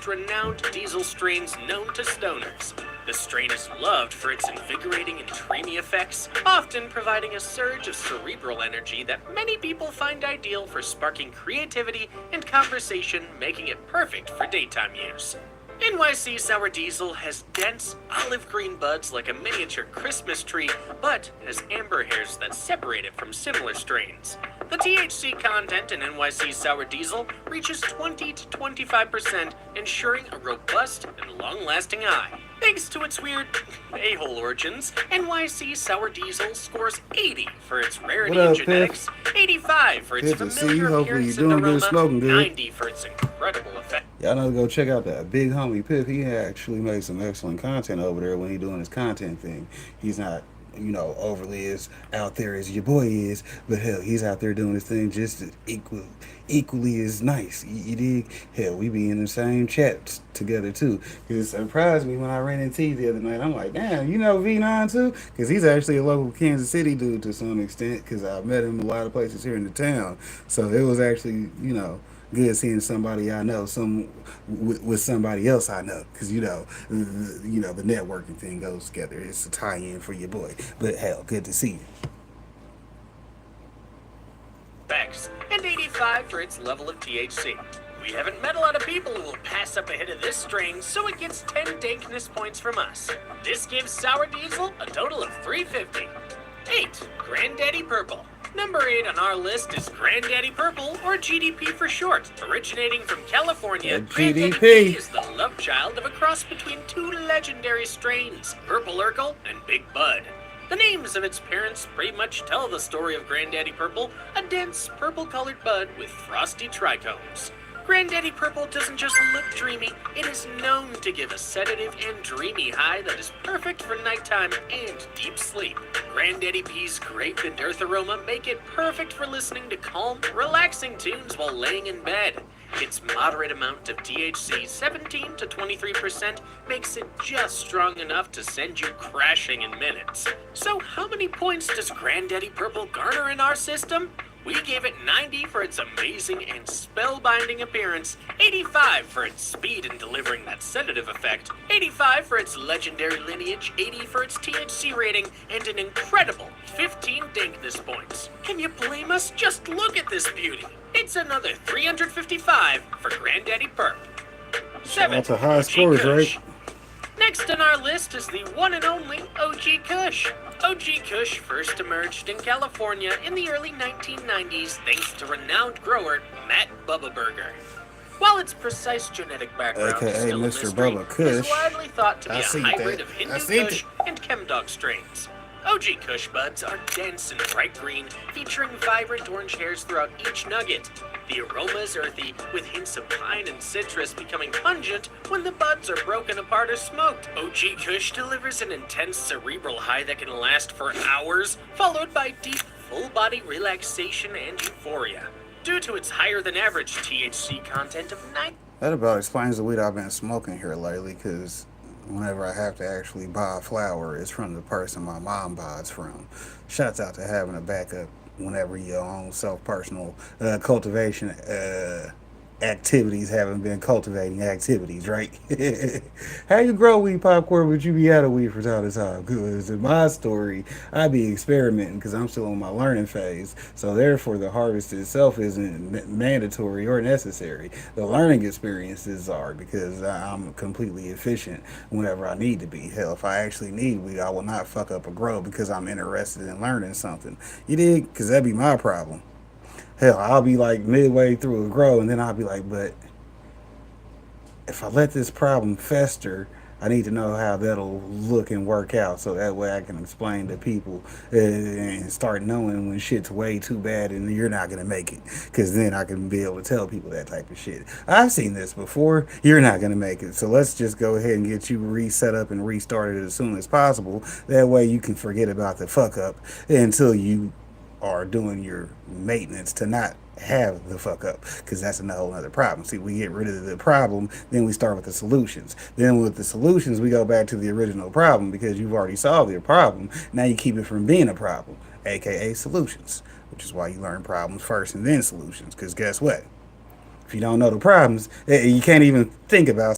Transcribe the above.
renowned diesel strains known to stoners. The strain is loved for its invigorating and dreamy effects, often providing a surge of cerebral energy that many people find ideal for sparking creativity and conversation, making it perfect for daytime use. NYC Sour Diesel has dense, olive green buds like a miniature Christmas tree, but has amber hairs that separate it from similar strains. The THC content in NYC Sour Diesel reaches 20 to 25%, ensuring a robust and long-lasting high. Thanks to its weird a-hole origins, NYC Sour Diesel scores 80 for its rarity and genetics, 85 for its familiar appearance and aroma, 90 for its incredible effect. Y'all know to go check out that big homie Piff. He actually makes some excellent content over there when he doing his content thing. He's not, overly as out there as your boy is, but hell, he's out there doing his thing just as equally as nice. You dig? Hell, we be in the same chats together too. It surprised me when I ran into you the other night. I'm like, damn, you know V9 too? Because he's actually a local Kansas City dude to some extent, because I met him a lot of places here in the town. So it was actually, good seeing somebody I know, with somebody else I know, because the networking thing goes together. It's a tie-in for your boy. But hell, good to see you. Thanks. And 85 for its level of THC. We haven't met a lot of people who will pass up ahead of this strain, so it gets 10 dankness points from us. This gives Sour Diesel a total of 350. 8. Granddaddy Purple. Number 8 on our list is Granddaddy Purple, or GDP for short. Originating from California, Granddaddy P is the love child of a cross between two legendary strains, Purple Urkel and Big Bud. The names of its parents pretty much tell the story of Granddaddy Purple, a dense purple-colored bud with frosty trichomes. Granddaddy Purple doesn't just look dreamy, it is known to give a sedative and dreamy high that is perfect for nighttime and deep sleep. Granddaddy P's grape and earth aroma make it perfect for listening to calm, relaxing tunes while laying in bed. Its moderate amount of THC, 17 to 23%, makes it just strong enough to send you crashing in minutes. So how many points does Granddaddy Purple garner in our system? We gave it 90 for its amazing and spellbinding appearance, 85 for its speed in delivering that sedative effect, 85 for its legendary lineage, 80 for its THC rating, and an incredible 15 dankness points. Can you blame us? Just look at this beauty. It's another 355 for Granddaddy Perp. 7. That's a high scores, right? Next on our list is the one and only OG Kush. OG Kush first emerged in California in the early 1990s thanks to renowned grower Matt Bubba Burger. While its precise genetic background is still a mystery, it is widely thought to be a hybrid of Hindu Kush and Chemdog strains. OG Kush buds are dense and bright green, featuring vibrant orange hairs throughout each nugget. The aroma is earthy, with hints of pine and citrus becoming pungent when the buds are broken apart or smoked. OG Kush delivers an intense cerebral high that can last for hours, followed by deep, full-body relaxation and euphoria. Due to its higher-than-average THC content of 9... That about explains the weed I've been smoking here lately, because whenever I have to actually buy a flower, it's from the person my mom buys from. Shouts out to having a backup whenever your own self-personal cultivation activities haven't been cultivating activities, right? How you grow weed popcorn, but you be out of weed for time to time? Because in my story, I be experimenting because I'm still in my learning phase. So therefore, the harvest itself isn't mandatory or necessary. The learning experiences are, because I'm completely efficient whenever I need to be. Hell, if I actually need weed, I will not fuck up a grow because I'm interested in learning something. You dig? Because that'd be my problem. Hell, I'll be like midway through a grow, and then I'll be like, but if I let this problem fester, I need to know how that'll look and work out, so that way I can explain to people and start knowing when shit's way too bad and you're not going to make it, because then I can be able to tell people that type of shit. I've seen this before. You're not going to make it, so let's just go ahead and get you reset up and restarted as soon as possible. That way you can forget about the fuck up until you are doing your maintenance to not have the fuck up, because that's a whole other problem. See, we get rid of the problem, then we start with the solutions. Then with the solutions, we go back to the original problem, because you've already solved your problem. Now you keep it from being a problem, aka solutions, which is why you learn problems first and then solutions, because guess what? If you don't know the problems, you can't even think about